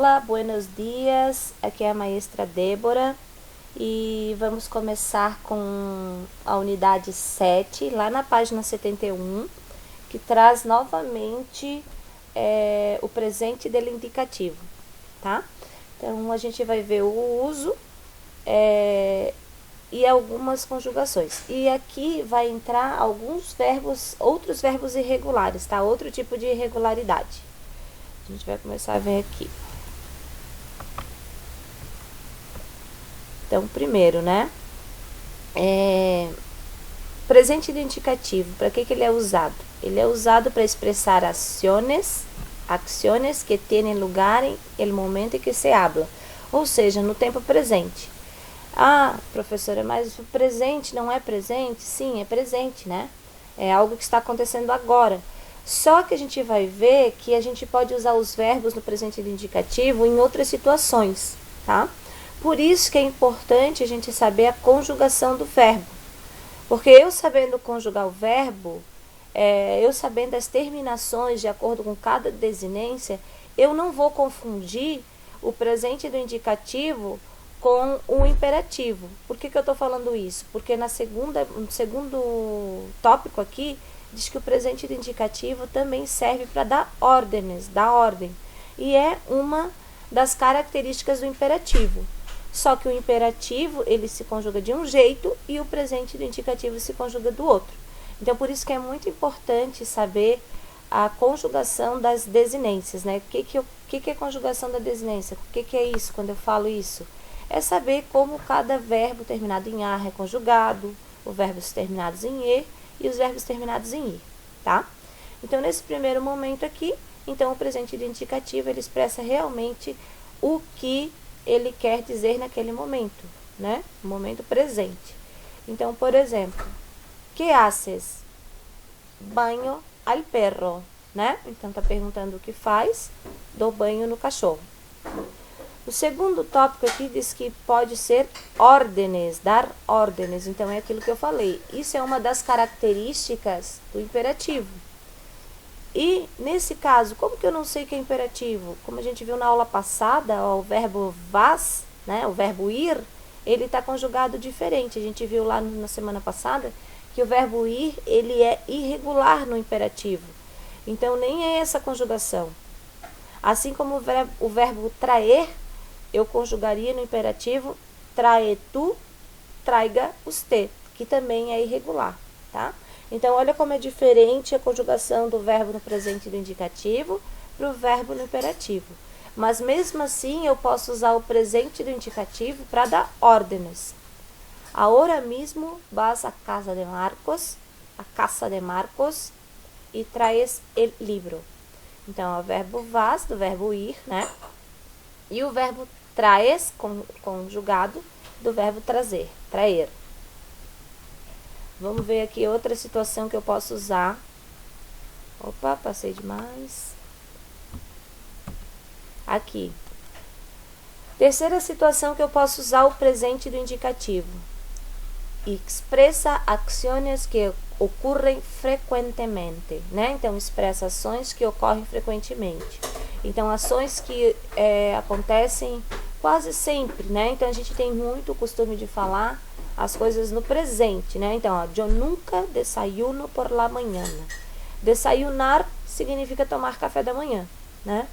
Olá, buenos dias, aqui é a maestra Débora e vamos começar com a unidade 7, lá na página 71, que traz novamente o presente dele indicativo, tá? Então, a gente vai ver o uso e algumas conjugações. E aqui vai entrar alguns verbos, outros verbos irregulares, tá? Outro tipo de irregularidade. A gente vai começar a ver aqui. Então, primeiro, né? Presente indicativo, para que ele é usado? Ele é usado para expressar acciones que têm lugar em el momento em que se habla, ou seja, no tempo presente. Ah, professora, mas o presente não é presente? Sim, é presente, né? É algo que está acontecendo agora. Só que a gente vai ver que a gente pode usar os verbos no presente indicativo em outras situações, tá? Por isso que é importante a gente saber a conjugação do verbo. Porque eu sabendo conjugar o verbo, eu sabendo as terminações de acordo com cada desinência, eu não vou confundir o presente do indicativo com o imperativo. Por que eu estou falando isso? Porque no segundo tópico aqui, diz que o presente do indicativo também serve para dar ordens, dar ordem. E é uma das características do imperativo. Só que o imperativo, ele se conjuga de um jeito e o presente do indicativo se conjuga do outro. Então, por isso que é muito importante saber a conjugação das desinências, né? O que é conjugação da desinência? O que é isso quando eu falo isso? É saber como cada verbo terminado em ar é conjugado, os verbos terminados em e e os verbos terminados em i, tá? Então, nesse primeiro momento aqui, então o presente do indicativo, ele expressa realmente o que ele quer dizer naquele momento, né? O momento presente. Então, por exemplo, que haces? Banho al perro, né? Então, tá perguntando o que faz, dou banho no cachorro. O segundo tópico aqui diz que pode ser órdenes, dar órdenes. Então, é aquilo que eu falei. Isso é uma das características do imperativo. E, nesse caso, como que eu não sei que é imperativo? Como a gente viu na aula passada, o verbo vas, né, o verbo ir, ele está conjugado diferente. A gente viu lá na semana passada que o verbo ir, ele é irregular no imperativo. Então, nem é essa conjugação. Assim como o verbo traer, eu conjugaria no imperativo trae tu, traiga usted, que também é irregular, tá? Então, olha como é diferente a conjugação do verbo no presente do indicativo para o verbo no imperativo. Mas, mesmo assim, eu posso usar o presente do indicativo para dar ordens. Ahora mismo vas a casa de Marcos, e traes el libro. Então, é o verbo vas, do verbo ir, né? E o verbo traes, conjugado, do verbo trazer, traer. Vamos ver aqui outra situação que eu posso usar. Opa, passei demais. Aqui. Terceira situação que eu posso usar o presente do indicativo. Expressa acciones que ocorrem frequentemente, né? Então, expressa ações que ocorrem frequentemente. Então, ações que acontecem quase sempre, né? Então, a gente tem muito o costume de falar as coisas no presente, né? Então, ó, eu nunca desayuno por la mañana. Desayunar significa tomar café da manhã, né?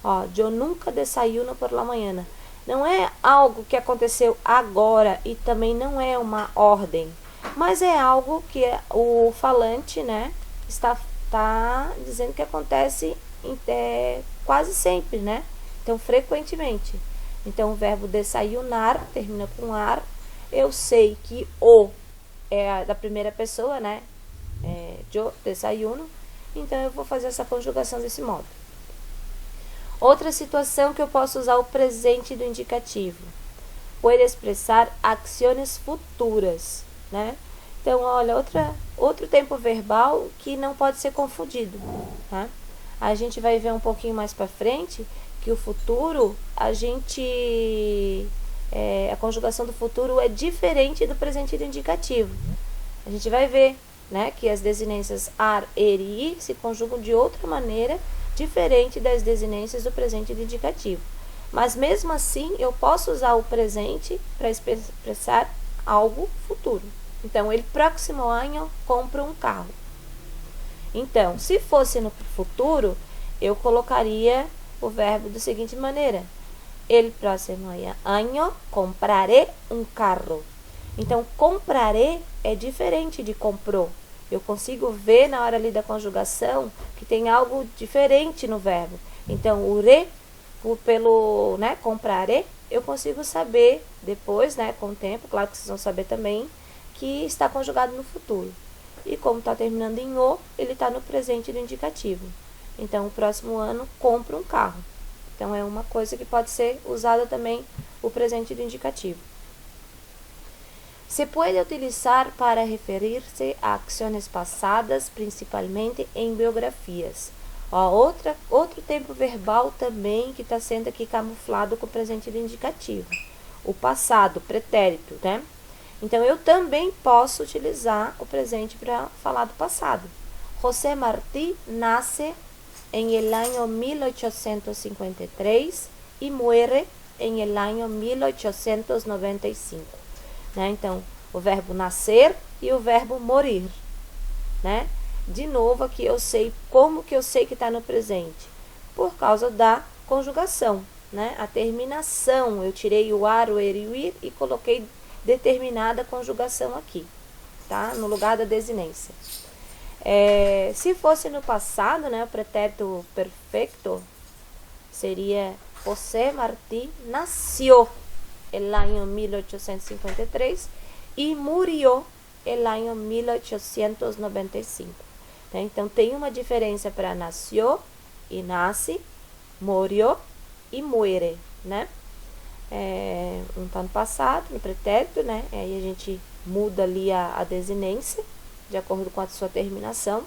Ó, eu nunca desayuno por la mañana. Não é algo que aconteceu agora e também não é uma ordem, mas é algo que o falante, né, está dizendo que acontece quase sempre, né? Então, frequentemente. Então, o verbo desayunar termina com ar. Eu sei que o é da primeira pessoa, né? Eu desayuno. Então, eu vou fazer essa conjugação desse modo. Outra situação que eu posso usar o presente do indicativo. Pode expressar acciones futuras, né? Então, olha, outro tempo verbal que não pode ser confundido, tá? A gente vai ver um pouquinho mais para frente que o futuro, a conjugação do futuro é diferente do presente do indicativo. A gente vai ver, né, que as desinências ar, er e ir se conjugam de outra maneira diferente das desinências do presente do indicativo. Mas mesmo assim, eu posso usar o presente para expressar algo futuro. Então, el próximo ano compro um carro. Então, se fosse no futuro, eu colocaria o verbo da seguinte maneira: el próximo ano compraré um carro. Então, compraré é diferente de comprou. Eu consigo ver na hora ali da conjugação que tem algo diferente no verbo. Então, o re, pelo, né, compraré, eu consigo saber depois, né, com o tempo, claro que vocês vão saber também, que está conjugado no futuro. E como está terminando em o, ele está no presente do indicativo. Então, o próximo ano, compro um carro. Então, é uma coisa que pode ser usada também o presente do indicativo. Se pode utilizar para referir-se a ações passadas, principalmente em biografias. Ó, outro tempo verbal também que está sendo aqui camuflado com o presente do indicativo. O passado, pretérito, né? Então, eu também posso utilizar o presente para falar do passado. José Martí nasce em el año 1853 e muere em el año 1895. Né? Então, o verbo nascer e o verbo morir. Né? De novo, aqui eu sei como que eu sei que está no presente. Por causa da conjugação. Né? A terminação, eu tirei o ar, o er e o ir e coloquei determinada conjugação aqui, tá? No lugar da desinência. Se fosse no passado, né, o pretérito perfeito seria José Martí nació el año 1853 e murió el año 1895. Né? Então, tem uma diferença para nació e nasce, murió e muere, né? Um tá no passado, no pretérito, né? Aí a gente muda ali a desinência, de acordo com a sua terminação.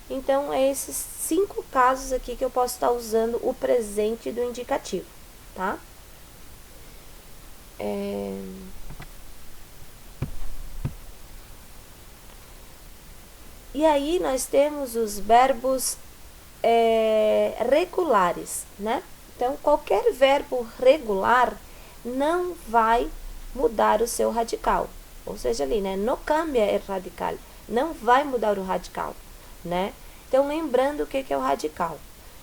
Então, é esses 5 casos aqui que eu posso estar usando o presente do indicativo, tá? E aí, nós temos os verbos regulares, né? Então, qualquer verbo regular não vai mudar o seu radical. Ou seja, ali, né? Não cambia o radical. Não vai mudar o radical, né? Então, lembrando o que é o radical.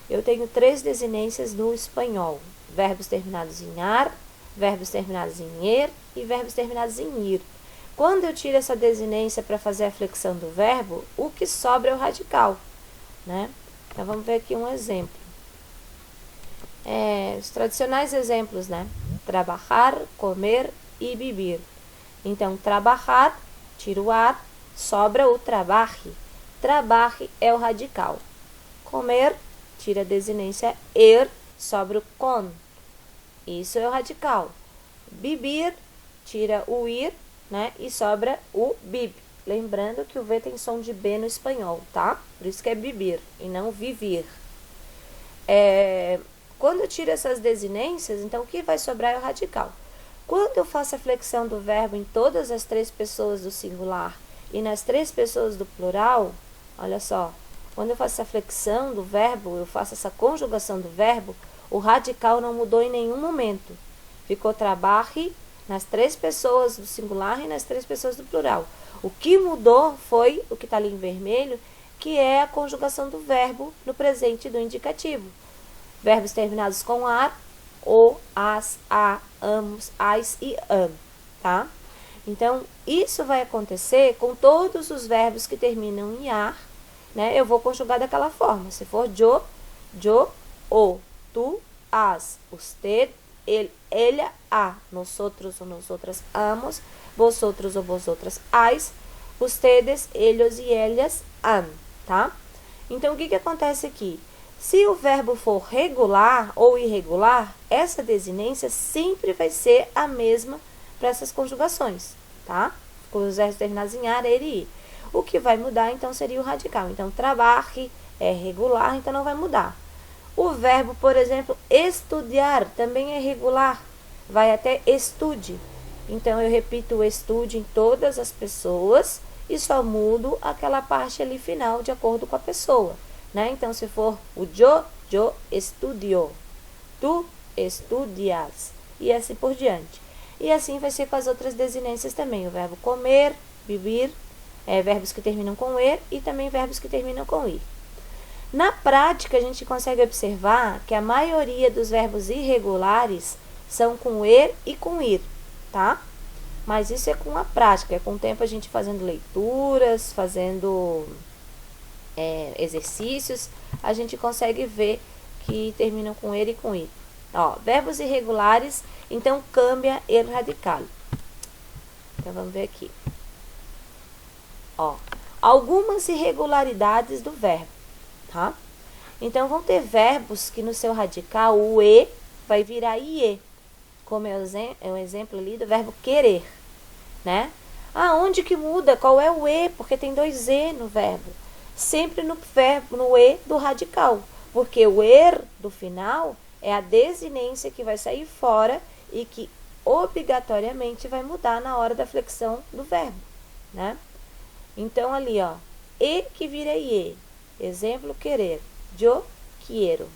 Eu tenho 3 desinências no espanhol. Verbos terminados em ar, verbos terminados em er e verbos terminados em ir. Quando eu tiro essa desinência para fazer a flexão do verbo, o que sobra é o radical, né? Então, vamos ver aqui um exemplo. Os tradicionais exemplos, né? Trabalhar, comer e beber. Então, trabalhar, tira o ar, sobra o trabalhe. Trabalhe é o radical. Comer, tira a desinência er, sobra o con. Isso é o radical. Beber, tira o ir, né? E sobra o bib. Lembrando que o V tem som de B no espanhol, tá? Por isso que é beber e não viver. Quando eu tiro essas desinências, então o que vai sobrar é o radical. Quando eu faço a flexão do verbo em todas as 3 pessoas do singular e nas 3 pessoas do plural, olha só, quando eu faço essa flexão do verbo, eu faço essa conjugação do verbo, o radical não mudou em nenhum momento. Ficou trabalhe nas 3 pessoas do singular e nas 3 pessoas do plural. O que mudou foi o que está ali em vermelho, que é a conjugação do verbo no presente do indicativo. Verbos terminados com ar, o, as, a, amos, as e am, tá? Então, isso vai acontecer com todos os verbos que terminam em ar, né? Eu vou conjugar daquela forma. Se for yo, o, tu, as, usted, ele, ella, a, nosotros ou nosotras amos, vosotros ou vosotras as, ustedes, ellos e ellas an, tá? Então, o que acontece aqui? Se o verbo for regular ou irregular, essa desinência sempre vai ser a mesma para essas conjugações, tá? Com os verbos terminados em ar, er e ir. O que vai mudar, então, seria o radical. Então, trabalhe é regular, então não vai mudar. O verbo, por exemplo, estudar, também é regular. Vai até estude. Então, eu repito o estude em todas as pessoas e só mudo aquela parte ali final de acordo com a pessoa. Né? Então, se for o yo estudio. Tu estudias, e assim por diante. E assim vai ser com as outras desinências também, o verbo comer, vivir, verbos que terminam com er e também verbos que terminam com ir. Na prática, a gente consegue observar que a maioria dos verbos irregulares são com er e com ir, tá? Mas isso é com a prática, é com o tempo a gente fazendo leituras, fazendo exercícios, a gente consegue ver que terminam com er e com ir. Ó, verbos irregulares, então cambia el radical. Então vamos ver aqui. Ó, algumas irregularidades do verbo, tá? Então vão ter verbos que no seu radical o e vai virar ie, como é o exemplo ali do verbo querer, né? Onde que muda? Qual é o e? Porque tem dois e no verbo. Sempre no verbo, no e do radical, porque o er do final é a desinência que vai sair fora e que obrigatoriamente vai mudar na hora da flexão do verbo, né? Então ali, ó, e que vira ie. Exemplo, querer. Yo quiero.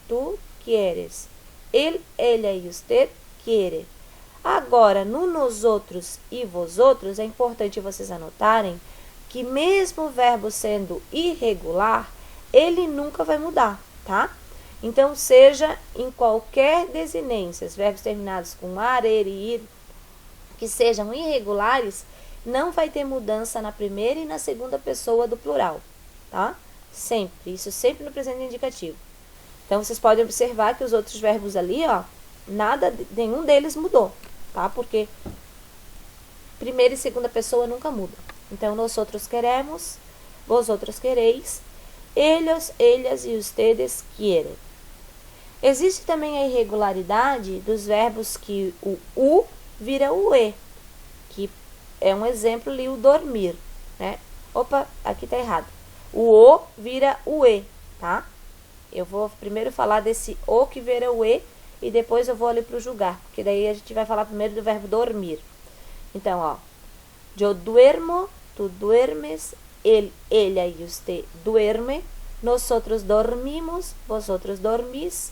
Tu quieres. Él, ella e usted quiere. Agora, no nosotros e vosotros, é importante vocês anotarem que mesmo o verbo sendo irregular, ele nunca vai mudar, tá? Então, seja em qualquer desinência, os verbos terminados com ar, er e ir, que sejam irregulares, não vai ter mudança na primeira e na segunda pessoa do plural, tá? Sempre, isso sempre no presente indicativo. Então, vocês podem observar que os outros verbos ali, ó, nenhum deles mudou, tá? Porque primeira e segunda pessoa nunca muda. Então, nosotros queremos, vosotros quereis, ellos, ellas e ustedes quieren. Existe também a irregularidade dos verbos que o u vira o e, que é um exemplo ali, o dormir, né? Opa, aqui tá errado. O o vira o e, tá? Eu vou primeiro falar desse o que vira o e e depois eu vou ali pro julgar, porque daí a gente vai falar primeiro do verbo dormir. Então, ó, yo duermo, tu duermes, él, ella y usted duerme, nosotros dormimos, vosotros dormís,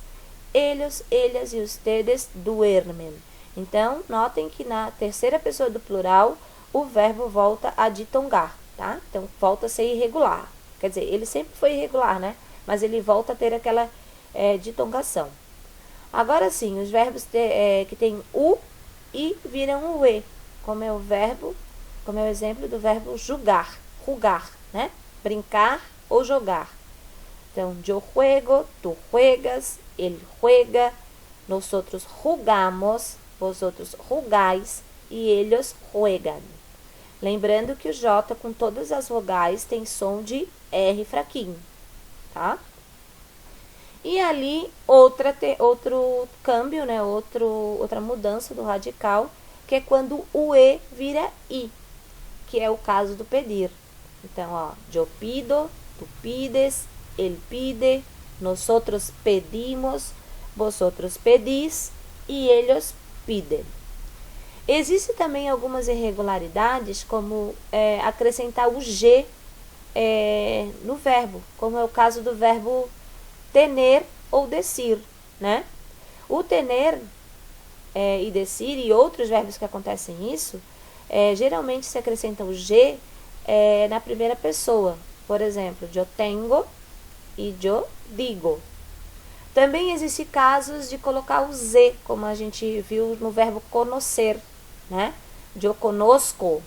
ellos, ellas e ustedes duermen. Então, notem que na terceira pessoa do plural, o verbo volta a ditongar, tá? Então, volta a ser irregular. Quer dizer, ele sempre foi irregular, né? Mas ele volta a ter aquela ditongação. Agora sim, os verbos que tem u e viram o e, como é o exemplo do verbo jugar, rugar, né? Brincar ou jogar. Então, yo juego, tu juegas, ele juega, nosotros jugamos, vosotros jugais e ellos juegan. Lembrando que o J com todas as vogais tem som de R fraquinho, tá? E ali outro câmbio, né? Outra mudança do radical, que é quando o E vira I, que é o caso do pedir. Então, ó, yo pido, tu pides, él pide, nosotros pedimos, vosotros pedís e ellos piden. Existem também algumas irregularidades, como acrescentar o G no verbo, como é o caso do verbo tener ou decir, né? O tener e decir e outros verbos que acontecem isso, geralmente se acrescenta o G na primeira pessoa. Por exemplo, yo tengo e yo digo. Também existem casos de colocar o Z, como a gente viu no verbo conocer, né? Yo conozco.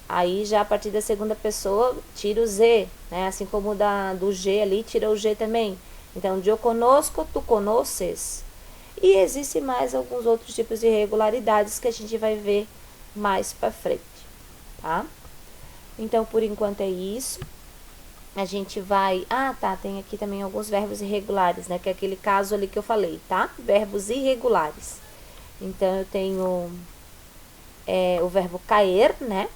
Aí já a partir da segunda pessoa tira o Z, né? Assim como do G ali, tira o G também. Então, yo conozco, tu conoces. E existem mais alguns outros tipos de irregularidades que a gente vai ver mais pra frente, tá? Então, por enquanto é isso. A gente vai... tem aqui também alguns verbos irregulares, né? Que é aquele caso ali que eu falei, tá? Verbos irregulares. Então, eu tenho o verbo cair, né?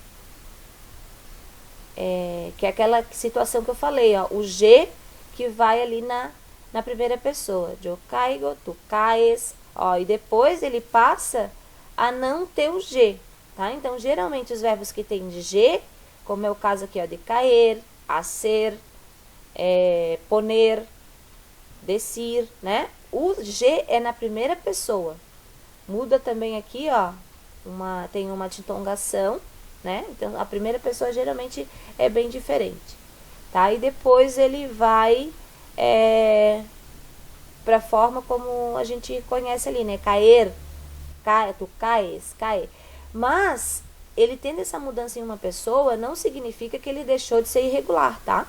Que é aquela situação que eu falei, ó. O G que vai ali na primeira pessoa. Yo caigo, tu caes. Ó, e depois ele passa a não ter o G, tá? Então, geralmente, os verbos que tem G, como é o caso aqui, ó, de cair, hacer, poner, decir, né? O G é na primeira pessoa. Muda também aqui, ó, tem uma ditongação, né? Então, a primeira pessoa geralmente é bem diferente, tá? E depois ele vai para a forma como a gente conhece ali, né? Cair, tu caes, cair. Mas ele tendo essa mudança em uma pessoa não significa que ele deixou de ser irregular, tá?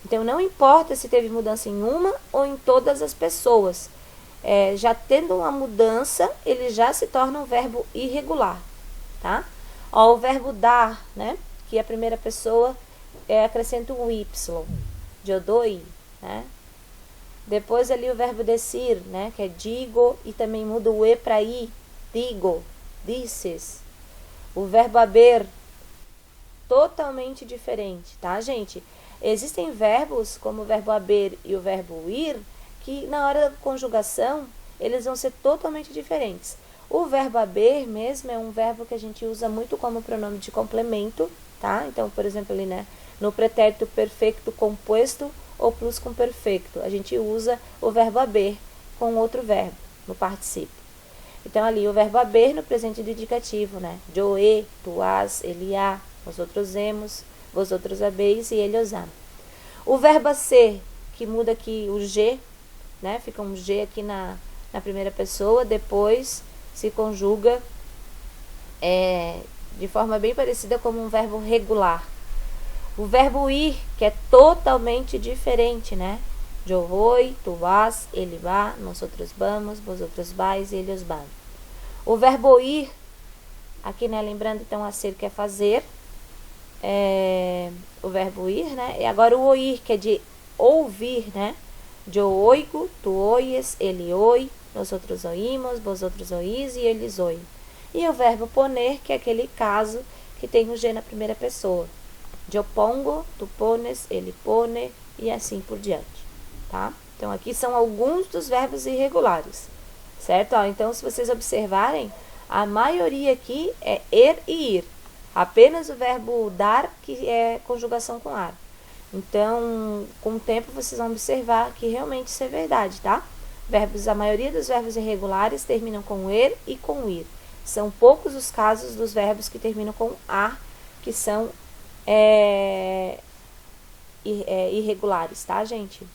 Então não importa se teve mudança em uma ou em todas as pessoas. Já tendo uma mudança, ele já se torna um verbo irregular, tá? Ó, o verbo dar, né? Que a primeira pessoa acrescenta um y, eu dou, né? Depois ali o verbo decir, né? Que é digo e também muda o e para i, digo, dices. O verbo haber, totalmente diferente, tá, gente? Existem verbos como o verbo haber e o verbo ir que na hora da conjugação eles vão ser totalmente diferentes. O verbo haber mesmo é um verbo que a gente usa muito como pronome de complemento, tá? Então, por exemplo, ali, né, no pretérito perfeito composto ou pluscuamperfeito, a gente usa o verbo haber com outro verbo no particípio. Então, ali o verbo haber no presente do indicativo, né? Eu he, tu has, ele há, nós outros hemos, vós outros habeis e ele os há. O verbo ser, que muda aqui o G, né? Fica um G aqui na primeira pessoa, depois se conjuga de forma bem parecida como um verbo regular. O verbo ir, que é totalmente diferente, né? Eu vou, tu vas, ele vai, nós outros vamos, vós outros vais e ele os vai. O verbo ir, aqui, né? Lembrando então a ser que é fazer, o verbo ir, né? E agora o oír, que é de ouvir, né? Eu oigo, tu oies, ele oi, nós outros oímos, vós outros oís e eles oem. E o verbo poner, que é aquele caso que tem o G na primeira pessoa. Eu pongo, tu pones, ele pone e assim por diante, tá? Então, aqui são alguns dos verbos irregulares, certo? Ó, então, se vocês observarem, a maioria aqui é er e ir. Apenas o verbo dar que é conjugação com ar. Então, com o tempo, vocês vão observar que realmente isso é verdade, tá? A maioria dos verbos irregulares terminam com er e com ir. São poucos os casos dos verbos que terminam com ar, que são irregulares, tá, gente?